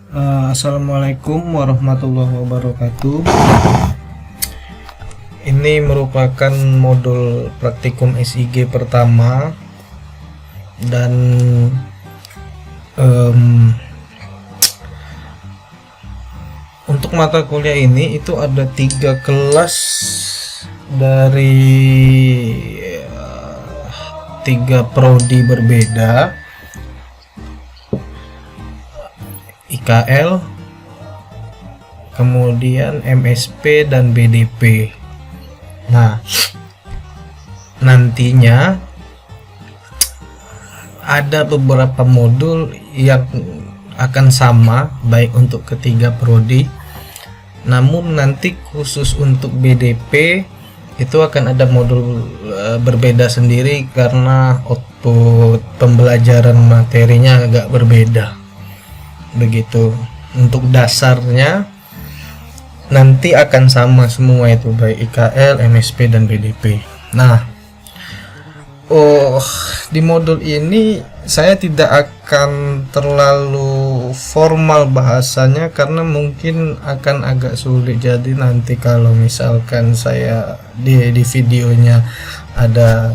Assalamualaikum warahmatullahi wabarakatuh. Ini merupakan modul praktikum SIG pertama dan untuk mata kuliah ini itu ada 3 kelas dari 3 prodi berbeda, IKL, kemudian MSP dan BDP. Nah, nantinya ada beberapa modul yang akan sama baik untuk ketiga prodi, namun nanti khusus untuk BDP itu akan ada modul berbeda sendiri karena output pembelajaran materinya agak berbeda. Begitu. Untuk dasarnya nanti akan sama semua itu, baik IKL, MSP dan BDP. Nah, di modul ini saya tidak akan terlalu formal bahasanya karena mungkin akan agak sulit. Jadi nanti kalau misalkan saya di videonya ada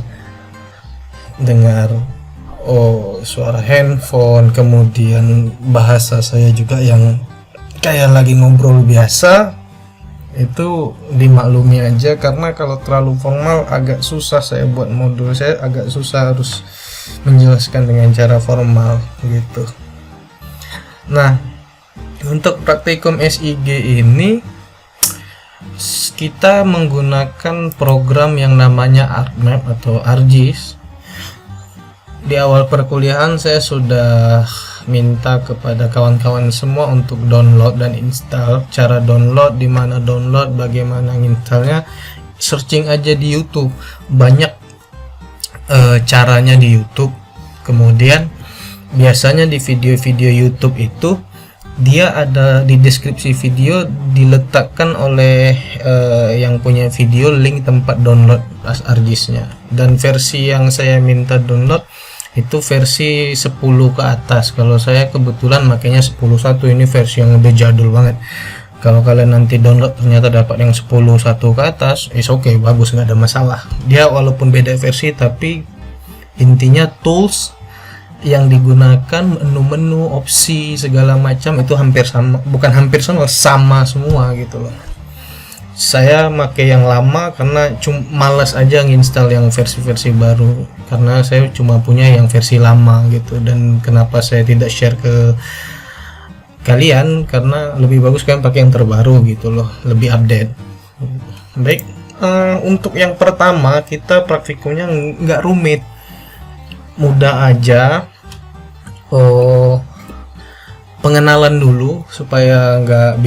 dengar suara handphone, kemudian bahasa saya juga yang kayak lagi ngobrol biasa, itu dimaklumi aja karena kalau terlalu formal agak susah saya buat modul. Saya agak susah harus menjelaskan dengan cara formal gitu. Nah, untuk praktikum SIG ini kita menggunakan program yang namanya ArcMap atau ArcGIS. Di awal perkuliahan saya sudah minta kepada kawan-kawan semua untuk download dan install. Cara download, di mana download, bagaimana installnya, searching aja di YouTube. Banyak caranya di YouTube. Kemudian biasanya di video-video YouTube itu dia ada di deskripsi video diletakkan oleh yang punya video link tempat download ArcGIS-nya. Dan versi yang saya minta download itu versi 10 ke atas. Kalau saya kebetulan makanya 10.1, ini versi yang udah jadul banget. Kalau kalian nanti download ternyata dapat yang 10.1 ke atas, oke, bagus, nggak ada masalah. Dia walaupun beda versi tapi intinya tools yang digunakan, menu-menu, opsi segala macam itu hampir sama, bukan hampir sama semua gitu loh. Saya pakai yang lama karena malas aja nginstal yang versi-versi baru, karena saya cuma punya yang versi lama gitu. Dan kenapa saya tidak share ke kalian, karena lebih bagus kalian pakai yang terbaru gitu loh, lebih update. Baik, untuk yang pertama kita praktikumnya nggak rumit, mudah aja. Pengenalan dulu supaya nggak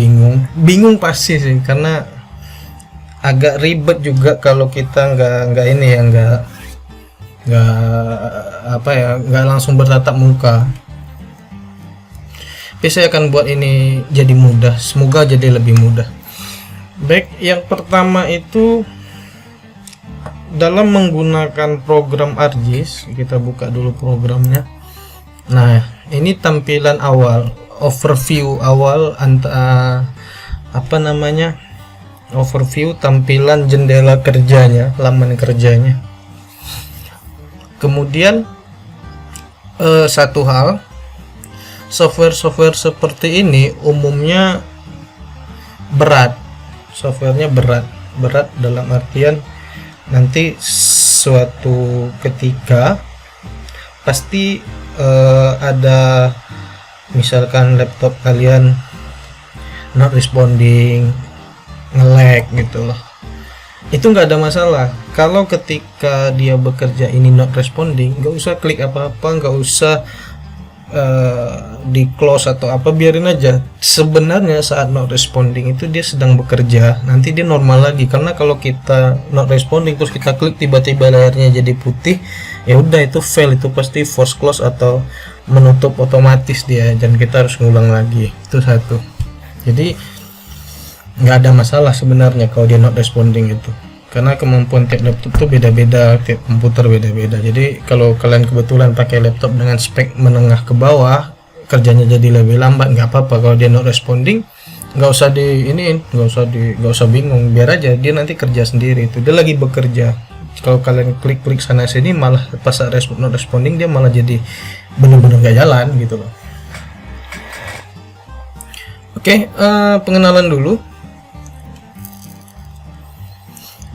bingung pasti sih, karena agak ribet juga kalau kita nggak langsung bertatap muka. Tapi saya akan buat ini jadi mudah, semoga jadi lebih mudah. Baik, yang pertama itu dalam menggunakan program ArcGIS, kita buka dulu programnya. Nah, ini tampilan awal, overview awal, overview tampilan jendela kerjanya, laman kerjanya. Kemudian satu hal, software seperti ini umumnya berat. Softwarenya berat dalam artian nanti suatu ketika pasti ada, misalkan laptop kalian not responding, nge-lag gitu loh, itu nggak ada masalah. Kalau ketika dia bekerja ini not responding, nggak usah klik apa-apa, nggak usah di close atau apa, biarin aja. Sebenarnya saat not responding itu dia sedang bekerja, nanti dia normal lagi. Karena kalau kita not responding terus kita klik tiba-tiba layarnya jadi putih, ya udah itu fail, itu pasti force close atau menutup otomatis dia, dan kita harus ngulang lagi. Itu satu. Jadi nggak ada masalah sebenarnya kalau dia not responding itu. karena kemampuan tiap laptop tuh beda-beda, tiap komputer beda-beda. Jadi kalau kalian kebetulan pakai laptop dengan spek menengah ke bawah, kerjanya jadi lebih lambat, nggak apa-apa. Kalau dia not responding, nggak usah nggak usah bingung, biar aja dia nanti kerja sendiri. Itu dia lagi bekerja. Kalau kalian klik sana sini, malah pas not responding dia malah jadi bener-bener nggak jalan gitu loh. Oke, pengenalan dulu.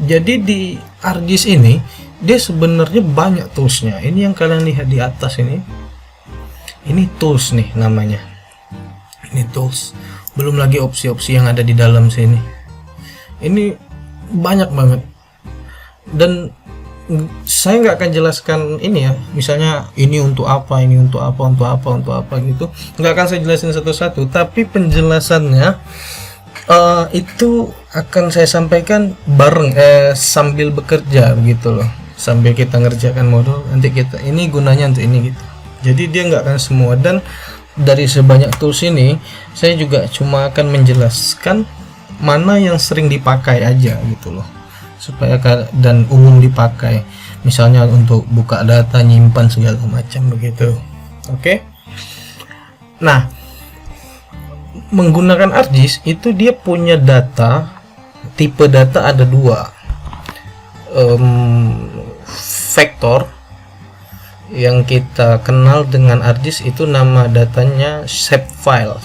Jadi di ArcGIS ini dia sebenarnya banyak toolsnya. Ini yang kalian lihat di atas ini tools nih namanya. Ini tools. Belum lagi opsi-opsi yang ada di dalam sini. Ini banyak banget. Dan saya nggak akan jelaskan ini ya, misalnya ini untuk apa gitu. Nggak akan saya jelasin satu-satu. Tapi penjelasannya itu akan saya sampaikan bareng sambil bekerja gitu loh, sambil kita ngerjakan modul. Nanti kita ini gunanya untuk ini gitu. Jadi dia nggak akan semua, dan dari sebanyak tools ini saya juga cuma akan menjelaskan mana yang sering dipakai aja gitu loh, supaya dan umum dipakai, misalnya untuk buka data, nyimpan segala macam begitu. Oke. Nah, menggunakan ArcGIS itu dia punya data, tipe data ada dua, vektor yang kita kenal dengan ArcGIS itu nama datanya shapefile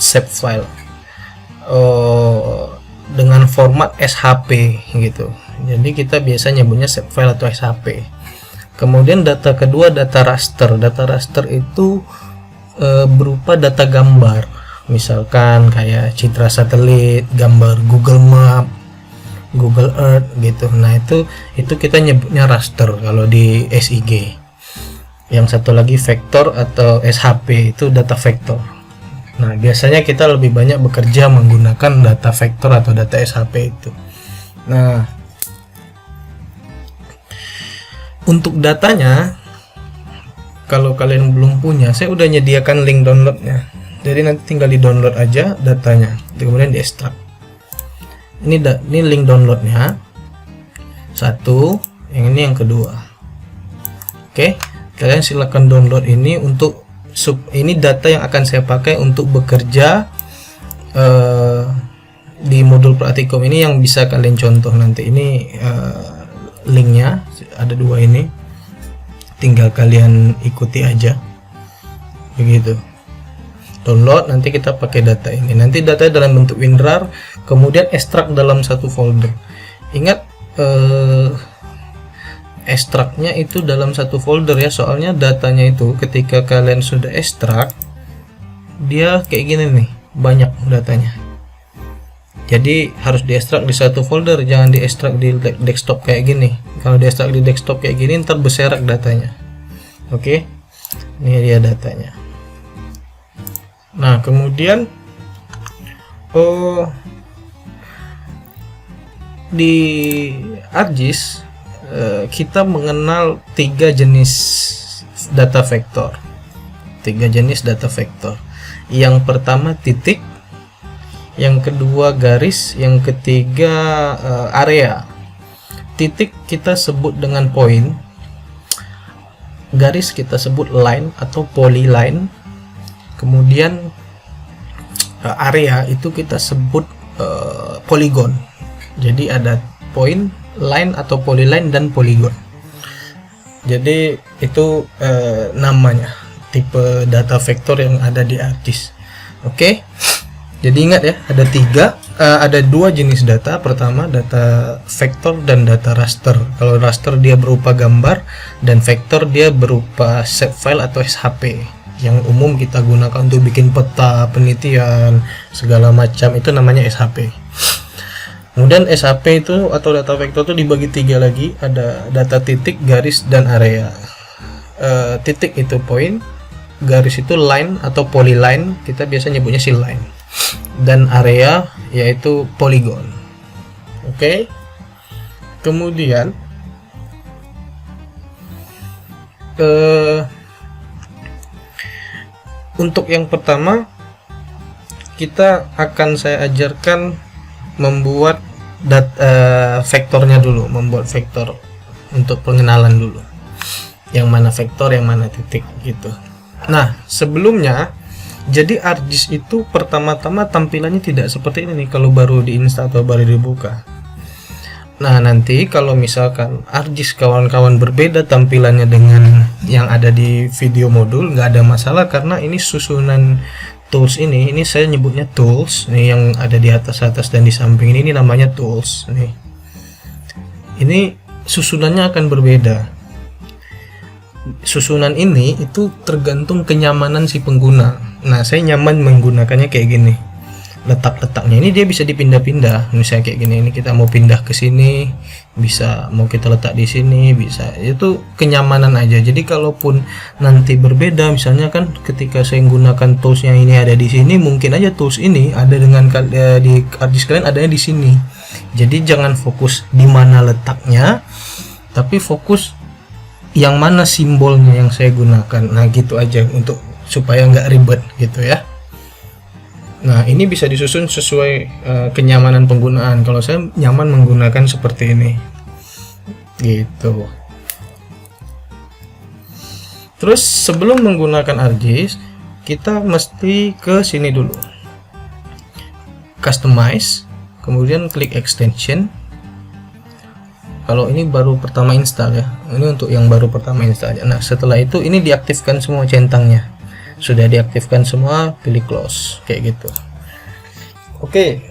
dengan format SHP gitu. Jadi kita biasa nyebutnya shapefile atau SHP. Kemudian data kedua data raster. Data raster itu berupa data gambar, misalkan kayak citra satelit, gambar Google Map, Google Earth gitu. Nah itu kita nyebutnya raster kalau di SIG. Yang satu lagi vektor atau SHP itu data vektor. Nah biasanya kita lebih banyak bekerja menggunakan data vektor atau data SHP itu. Nah untuk datanya, kalau kalian belum punya, saya udah nyediakan link downloadnya. Jadi nanti tinggal di download aja datanya, kemudian di ekstrak. Ini link downloadnya satu, yang ini yang kedua. Oke, kalian silakan download ini untuk ini data yang akan saya pakai untuk bekerja di modul praktikum ini, yang bisa kalian contoh nanti. Ini linknya ada dua ini, tinggal kalian ikuti aja begitu. Download, nanti kita pakai data ini. Nanti data dalam bentuk WinRAR, kemudian ekstrak dalam satu folder. Ingat ekstraknya itu dalam satu folder ya, soalnya datanya itu ketika kalian sudah ekstrak dia kayak gini nih, banyak datanya. Jadi harus diekstrak di satu folder, jangan diekstrak di desktop kayak gini. Kalau diekstrak di desktop kayak gini ntar berserak datanya. Oke, ini dia datanya. Nah kemudian di ArcGIS kita mengenal tiga jenis data vektor. Yang pertama titik, yang kedua garis, yang ketiga area. Titik kita sebut dengan point, garis kita sebut line atau polyline, kemudian area itu kita sebut polygon. Jadi ada point, line atau polyline, dan polygon. Jadi itu namanya tipe data vektor yang ada di ArcGIS. Oke. Jadi ingat ya, ada dua jenis data. Pertama data vektor dan data raster. Kalau raster dia berupa gambar, dan vektor dia berupa shapefile atau SHP, yang umum kita gunakan untuk bikin peta, penelitian, segala macam, itu namanya SHP. Kemudian SHP itu atau data vektor itu dibagi tiga lagi, ada data titik, garis, dan area. Titik itu point, garis itu line atau polyline, kita biasa nyebutnya si line, dan area yaitu polygon. Oke. Kemudian untuk yang pertama saya ajarkan membuat vektornya dulu, membuat vektor untuk pengenalan dulu, yang mana vektor, yang mana titik gitu. Nah sebelumnya Jadi ArcGIS itu pertama-tama tampilannya tidak seperti ini nih kalau baru diinstal atau baru dibuka. Nah, nanti kalau misalkan ArcGIS kawan-kawan berbeda tampilannya dengan yang ada di video modul, nggak ada masalah karena ini susunan tools ini saya nyebutnya tools nih, yang ada di atas dan di samping ini namanya tools nih. Ini susunannya akan berbeda. Susunan ini itu tergantung kenyamanan si pengguna. Nah, saya nyaman menggunakannya kayak gini. Letak-letaknya ini dia bisa dipindah-pindah. Misalnya kayak gini, ini kita mau pindah ke sini, bisa, mau kita letak di sini, bisa. Itu kenyamanan aja. Jadi kalaupun nanti berbeda, misalnya kan ketika saya menggunakan tools yang ini ada di sini, mungkin aja tools ini ada dengan di ArcGIS kalian adanya di sini. Jadi jangan fokus di mana letaknya, tapi fokus yang mana simbolnya yang saya gunakan. Nah, gitu aja untuk supaya nggak ribet gitu ya. Nah, ini bisa disusun sesuai kenyamanan penggunaan. Kalau saya nyaman menggunakan seperti ini gitu. Terus sebelum menggunakan ArcGIS, kita mesti ke sini dulu, customize, kemudian klik extension. Kalau ini baru pertama install ya, ini untuk yang baru pertama install aja. Nah, setelah itu ini diaktifkan semua centangnya. Sudah diaktifkan semua, pilih close kayak gitu. Oke,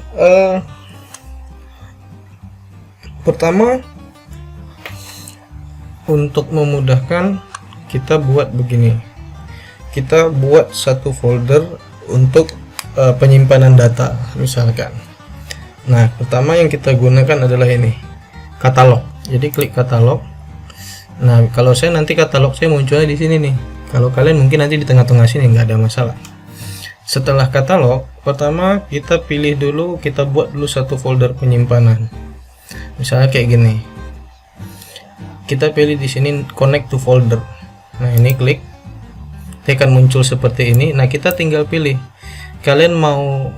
pertama untuk memudahkan kita buat begini. Kita buat satu folder untuk penyimpanan data misalkan. Nah, pertama yang kita gunakan adalah ini, katalog. Jadi klik katalog. Nah, kalau saya nanti katalog saya munculnya di sini nih. Kalau kalian mungkin nanti di tengah-tengah sini nggak ada masalah. Setelah katalog, pertama kita pilih dulu, kita buat dulu satu folder penyimpanan. Misalnya kayak gini. Kita pilih di sini connect to folder. Nah, ini klik. Dia akan muncul seperti ini. Nah, kita tinggal pilih. Kalian mau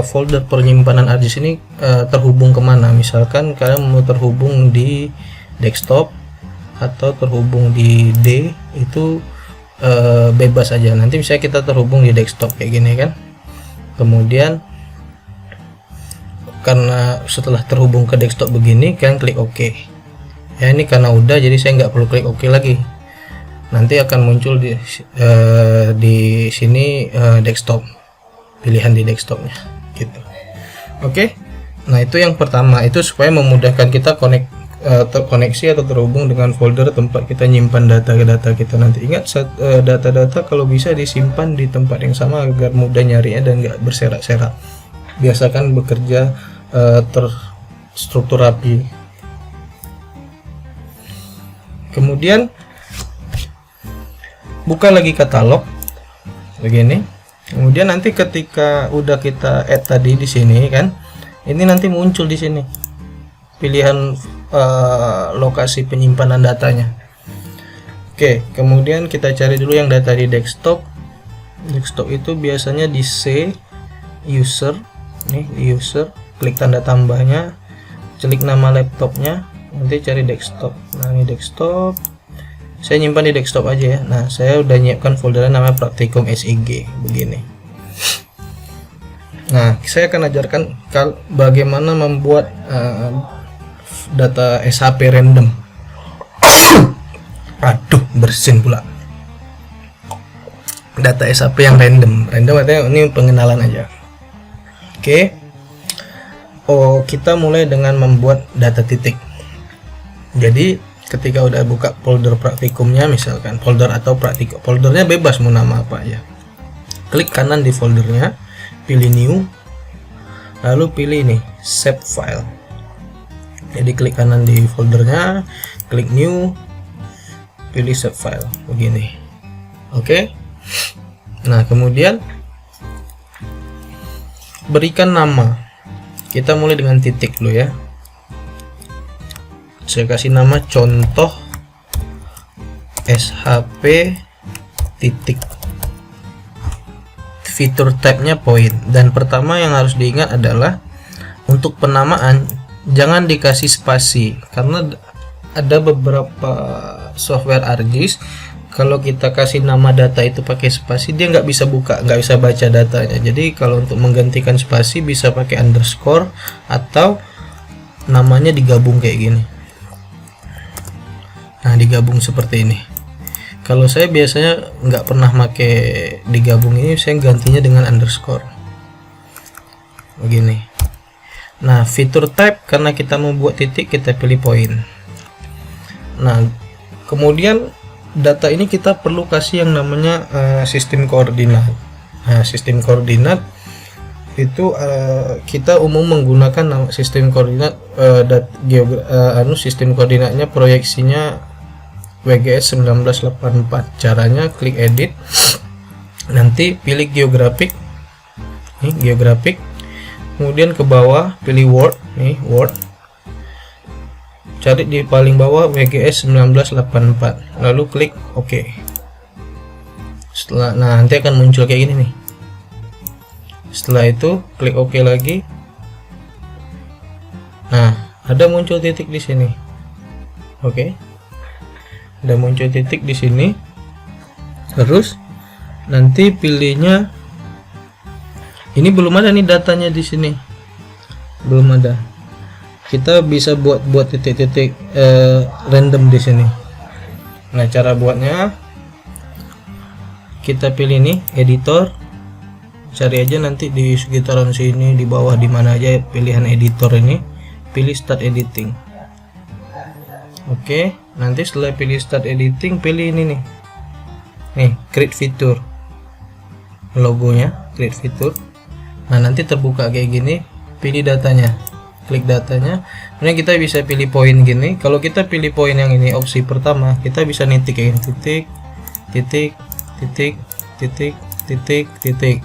folder penyimpanan ArcGIS ini terhubung kemana? Misalkan kalian mau terhubung di desktop atau terhubung di D, itu bebas aja. Nanti misalnya kita terhubung di desktop kayak gini kan, kemudian karena setelah terhubung ke desktop begini kalian klik OK ya. Ini karena udah, jadi saya nggak perlu klik OK lagi. Nanti akan muncul di sini desktop, pilihan di desktopnya gitu. Oke. Nah, itu yang pertama, itu supaya memudahkan kita terkoneksi atau terhubung dengan folder tempat kita nyimpan data-data kita nanti. Ingat, data-data kalau bisa disimpan di tempat yang sama agar mudah nyarinya dan nggak berserak-serak. Biasakan bekerja terstruktur rapi. Kemudian buka lagi katalog begini. Kemudian nanti ketika udah kita add tadi di sini kan, ini nanti muncul di sini pilihan lokasi penyimpanan datanya. Oke, kemudian kita cari dulu yang data di desktop. Desktop itu biasanya di C, user, nih di user, klik tanda tambahnya, klik nama laptopnya, nanti cari desktop. Nah, ini desktop, saya nyimpan di desktop aja ya. Nah, saya udah nyiapkan foldernya namanya praktikum SIG begini. Nah, saya akan ajarkan bagaimana membuat data SHP random. Aduh, bersin pula. Data SHP yang random artinya ini pengenalan aja. Oke. Oh, kita mulai dengan membuat data titik. Jadi ketika udah buka folder praktikumnya, misalkan folder atau praktikum, foldernya bebas mau nama apa aja. Klik kanan di foldernya, pilih new, lalu pilih ini save file. Jadi klik kanan di foldernya, klik new, pilih save file begini. Oke. Nah, kemudian berikan nama. Kita mulai dengan titik dulu ya. Saya kasih nama contoh SHP titik. Fitur tabnya point. Dan pertama yang harus diingat adalah untuk penamaan jangan dikasih spasi, karena ada beberapa software ArcGIS kalau kita kasih nama data itu pakai spasi, dia nggak bisa buka, nggak bisa baca datanya. Jadi kalau untuk menggantikan spasi bisa pakai underscore atau namanya digabung kayak gini. Nah, digabung seperti ini. Kalau saya biasanya nggak pernah pakai digabung ini, saya gantinya dengan underscore begini. Nah, fitur type, karena kita membuat titik, kita pilih point. Nah, kemudian data ini kita perlu kasih yang namanya sistem koordinat. Nah, sistem koordinat itu kita umum menggunakan sistem koordinat sistem koordinatnya proyeksinya WGS 1984. Caranya klik edit, nanti pilih geographic, nih geographic, kemudian ke bawah pilih word, nih word, cari di paling bawah WGS 1984, lalu klik OK. Nah, nanti akan muncul kayak gini nih. Setelah itu klik OK lagi. Nah, ada muncul titik di sini. Oke. Ada muncul titik di sini. Terus nanti pilihnya, ini belum ada nih datanya di sini. Belum ada. Kita bisa buat titik-titik random di sini. Nah, cara buatnya kita pilih nih editor, cari aja nanti di sekitaran sini, di bawah, di mana aja pilihan editor ini, pilih start editing. Oke, nanti setelah pilih start editing, pilih ini nih create feature, logonya create feature. Nah, nanti terbuka kayak gini, pilih datanya, klik datanya. Kemudian kita bisa pilih poin gini. Kalau kita pilih poin yang ini, opsi pertama, kita bisa nitik kayak gini, titik, titik, titik, titik, titik, titik,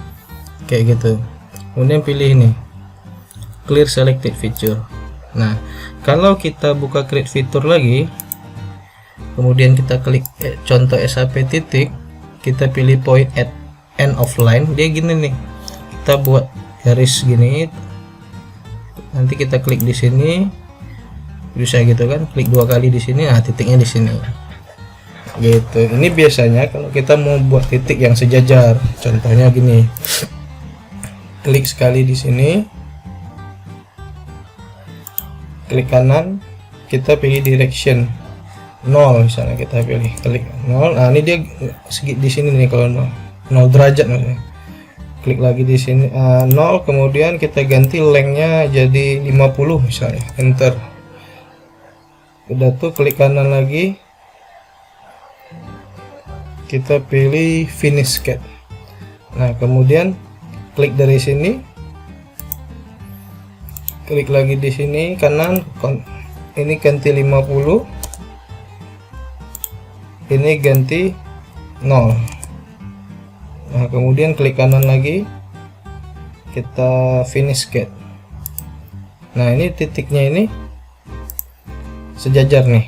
kayak gitu. Kemudian pilih ini, clear selected feature. Nah, kalau kita buka create feature lagi, kemudian kita klik contoh SAP titik, kita pilih point at end of line, dia gini nih. Kita buat garis gini, nanti kita klik di sini, bisa gitu kan, klik 2 kali di sini, nah titiknya di sini gitu. Ini biasanya kalau kita mau buat titik yang sejajar, contohnya gini, klik sekali di sini, klik kanan, kita pilih direction 0 misalnya, kita pilih klik 0. Nah, ini dia di sini nih, kalau 0 derajat maksudnya. Klik lagi di sini 0, kemudian kita ganti lengthnya jadi 50 misalnya, enter. Udah tuh, klik kanan lagi, kita pilih finish cut. Nah, kemudian klik dari sini, klik lagi di sini kanan, ini ganti 50, ini ganti 0. Nah, kemudian klik kanan lagi, kita finish cut. Nah, ini titiknya ini sejajar nih,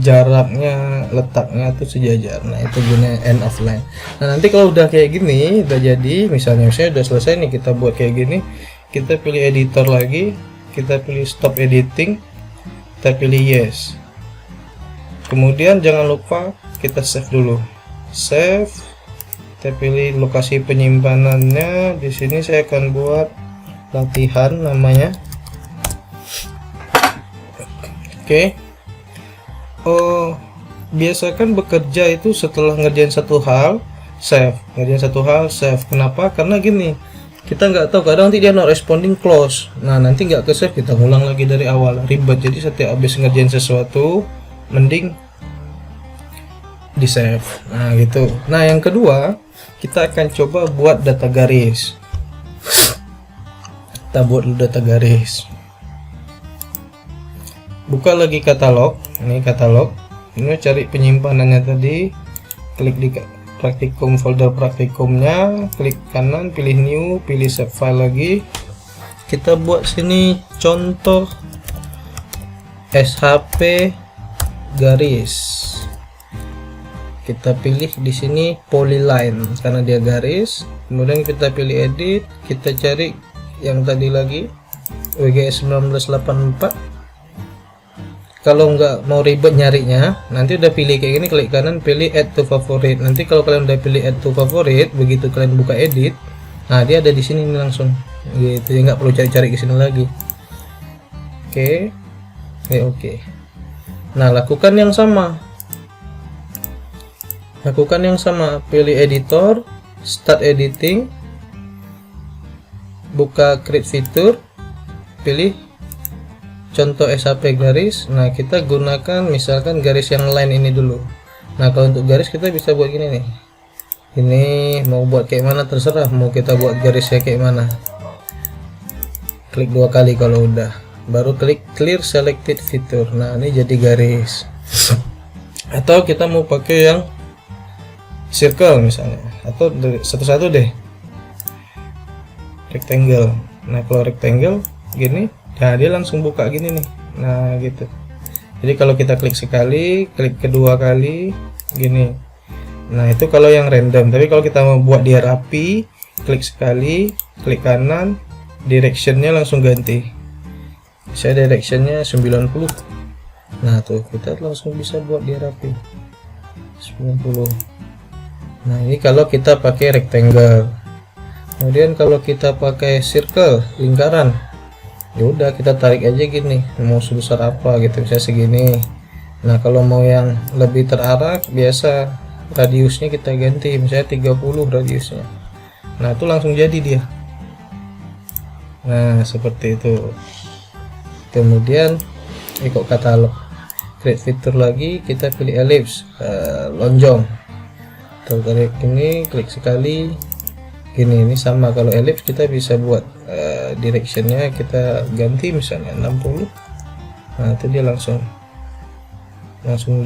jaraknya, letaknya tuh sejajar. Nah, itu guna end of line. Nah, nanti kalau udah kayak gini, udah jadi, misalnya udah selesai nih, kita buat kayak gini, kita pilih editor lagi, kita pilih stop editing, kita pilih yes. Kemudian jangan lupa kita save dulu, save. Kita pilih lokasi penyimpanannya. Di sini saya akan buat latihan namanya. Oke. Oh, biasakan bekerja itu setelah ngerjain satu hal, save. Ngerjain satu hal, save. Kenapa? Karena gini, kita nggak tahu, kadang nanti dia not responding, close. Nah, nanti nggak ke save, kita ngulang lagi dari awal, ribet. Jadi setiap habis ngerjain sesuatu, mending di save. Nah, gitu. Nah, yang kedua, kita akan coba buat data garis. Kita buat data garis. Buka lagi katalog. Ini katalog. Ini cari penyimpanannya tadi. Klik di praktikum, folder praktikumnya, klik kanan, pilih new, pilih save file lagi. Kita buat sini contoh SHP garis. Kita pilih di sini polyline karena dia garis. Kemudian kita pilih edit, kita cari yang tadi lagi WGS 1984. kalau nggak mau ribet nyarinya, nanti udah pilih kayak gini, klik kanan, pilih add to favorite. Nanti kalau kalian udah pilih add to favorite, begitu kalian buka edit, nah dia ada di sini nih langsung gitu ya, nggak perlu cari-cari ke sini lagi. Oke. Oke. Nah, lakukan yang sama, pilih editor, start editing, buka create fitur, pilih contoh SAP garis. Nah, kita gunakan misalkan garis yang line ini dulu. Nah, kalau untuk garis kita bisa buat gini nih. Ini mau buat kayak mana terserah, mau kita buat garisnya kayak mana. Klik 2 kali kalau udah, baru klik clear selected feature. Nah, ini jadi garis. Atau kita mau pakai yang circle misalnya, atau satu-satu deh, rectangle. Nah, kalau rectangle gini, nah dia langsung buka gini nih. Nah, gitu. Jadi kalau kita klik sekali, klik kedua kali gini. Nah, itu kalau yang random. Tapi kalau kita mau buat dia rapi, klik sekali, klik kanan, directionnya langsung ganti. Saya directionnya 90. Nah, tuh kita langsung bisa buat dia rapi 90. Nah, ini kalau kita pakai rectangle. Kemudian kalau kita pakai circle, lingkaran, ya udah kita tarik aja gini, mau sebesar apa gitu, bisa segini. Nah, kalau mau yang lebih terarak, biasa radiusnya kita ganti, misalnya 30 radiusnya. Nah, itu langsung jadi dia. Nah, seperti itu. Kemudian ikut katalog, create fitur lagi, kita pilih ellipse, lonjong, tarik ini, klik sekali gini. Ini sama, kalau ellipse kita bisa buat directionnya kita ganti misalnya 60. Nah, itu dia langsung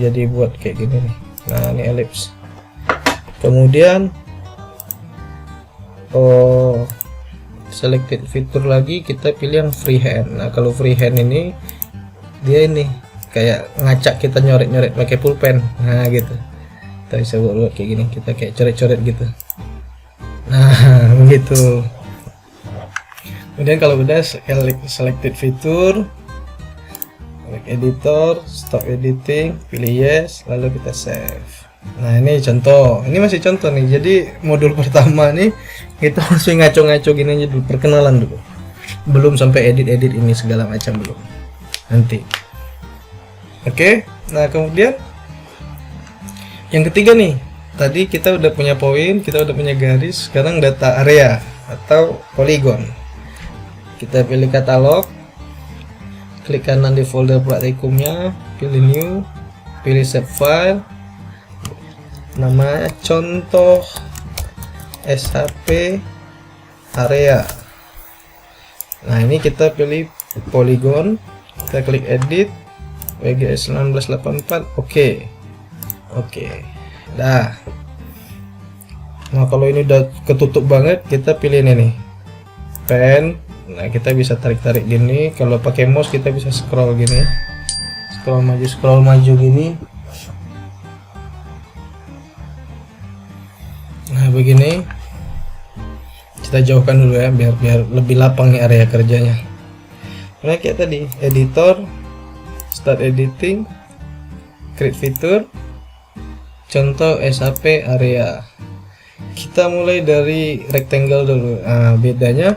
jadi buat kayak gini nih. Nah, ini ellipse. Kemudian selected fitur lagi, kita pilih yang freehand. Nah, kalau freehand ini dia ini kayak ngacak, kita nyoret-nyoret pakai pulpen. Nah, gitu. Kita bisa buat kayak gini, kita kayak coret-coret gitu. Nah, begitu. Kemudian kalau udah selected fitur, klik editor, stop editing, pilih yes, lalu kita save. Nah, ini contoh, ini masih contoh nih. Jadi modul pertama nih kita masih ngaco-ngaco gini aja dulu, perkenalan dulu, belum sampai edit-edit ini segala macam, belum, nanti. Oke. Nah, kemudian yang ketiga nih, tadi kita udah punya poin, kita udah punya garis, sekarang data area atau polygon. Kita pilih katalog, klik kanan di folder praktikumnya, pilih new, pilih save file, namanya contoh SAP area. Nah, ini kita pilih polygon, kita klik edit, WGS 1984, oke. Dah. Nah, kalau ini udah ketutup banget, kita pilih ini nih, pen. Nah, kita bisa tarik-tarik gini. Kalau pakai mouse kita bisa scroll gini, scroll maju gini. Nah, begini. Kita jauhkan dulu ya, biar lebih lapang nih area kerjanya. Nah, kayak tadi, editor, start editing, create fitur, contoh SAP area. Kita mulai dari rectangle dulu. Nah, bedanya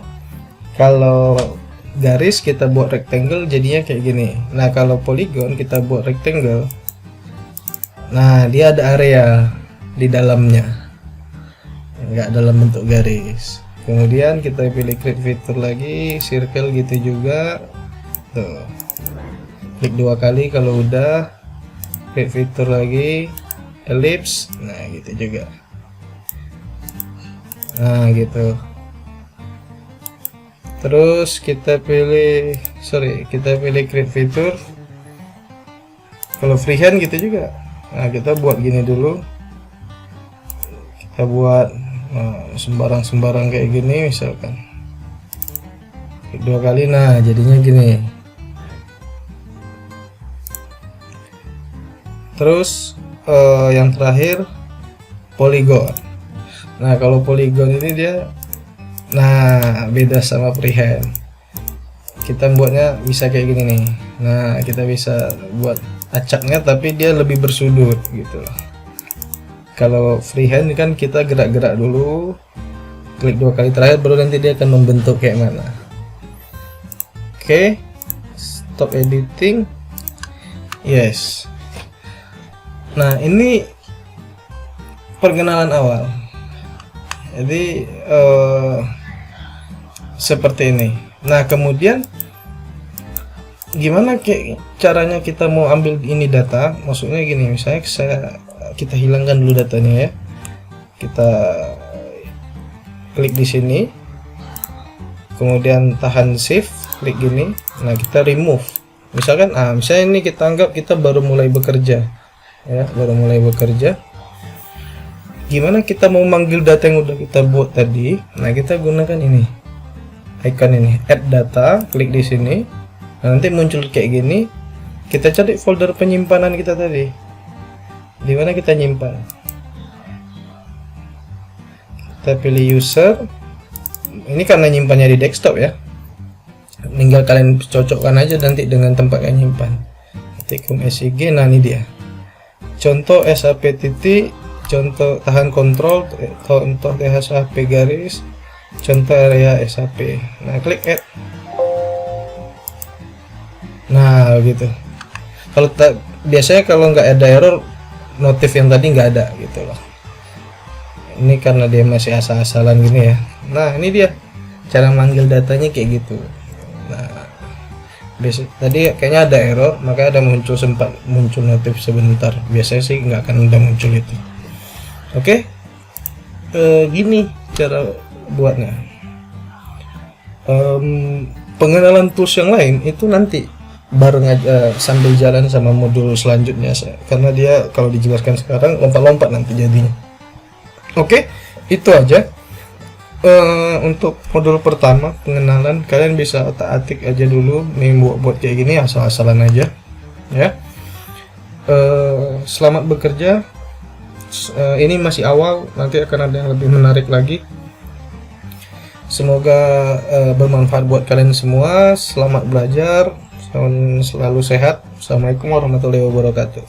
kalau garis kita buat rectangle jadinya kayak gini. Nah, kalau polygon kita buat rectangle, nah dia ada area di dalamnya, nggak dalam bentuk garis. Kemudian kita pilih create fitur lagi, circle gitu juga tuh, klik 2 kali kalau udah, create fitur lagi, ellipse. Nah, gitu juga. Nah, gitu. Terus kita pilih create fitur. Kalau freehand gitu juga. Nah, kita buat gini dulu. Kita buat sembarang kayak gini misalkan. Klik 2 kali, nah jadinya gini. Terus yang terakhir polygon. Nah, kalau polygon ini dia, nah beda sama freehand. Kita buatnya bisa kayak gini nih. Nah, kita bisa buat acaknya tapi dia lebih bersudut gitu loh. Kalau freehand kan kita gerak-gerak dulu, klik 2 kali terakhir baru nanti dia akan membentuk kayak mana. Oke, stop editing. Yes. Nah, ini perkenalan awal. Jadi seperti ini. Nah, kemudian gimana caranya kita mau ambil ini data? Maksudnya gini, misalnya kita hilangkan dulu datanya ya. Kita klik di sini, kemudian tahan shift, klik gini. Nah, kita remove. Misalkan, misalnya ini kita anggap kita baru mulai bekerja, ya, baru mulai bekerja. Gimana kita mau manggil data yang udah kita buat tadi? Nah, kita gunakan ini, icon ini, add data, klik di sini. Nah, nanti muncul kayak gini. Kita cari folder penyimpanan kita tadi. Di mana kita nyimpan? Kita pilih user. Ini karena nyimpannya di desktop ya. Tinggal kalian cocokkan aja nanti dengan tempat kalian nyimpan. Ketik .sig. Nah, ini dia. Contoh SAP titik, contoh tahan kontrol, contoh THSAP garis, contoh area SAP. Nah, klik add. Nah, gitu. Kalau biasanya kalau nggak ada error, notif yang tadi nggak ada gitu loh. Ini karena dia masih asal-asalan gini ya. Nah, ini dia cara manggil datanya kayak gitu. Nah, tadi kayaknya ada error, makanya ada sempat muncul notif sebentar. Biasanya sih nggak akan udah muncul itu. Oke, gini cara buatnya. Pengenalan tools yang lain itu nanti bareng aja sambil jalan sama modul selanjutnya, karena dia kalau dijelaskan sekarang lompat-lompat nanti jadinya. Oke, itu aja untuk modul pertama pengenalan. Kalian bisa otak-atik aja dulu nih, buat kayak gini asal-asalan aja ya. Selamat bekerja. Ini masih awal, nanti akan ada yang lebih menarik lagi. Semoga bermanfaat buat kalian semua. Selamat belajar, selalu sehat. Assalamualaikum warahmatullahi wabarakatuh.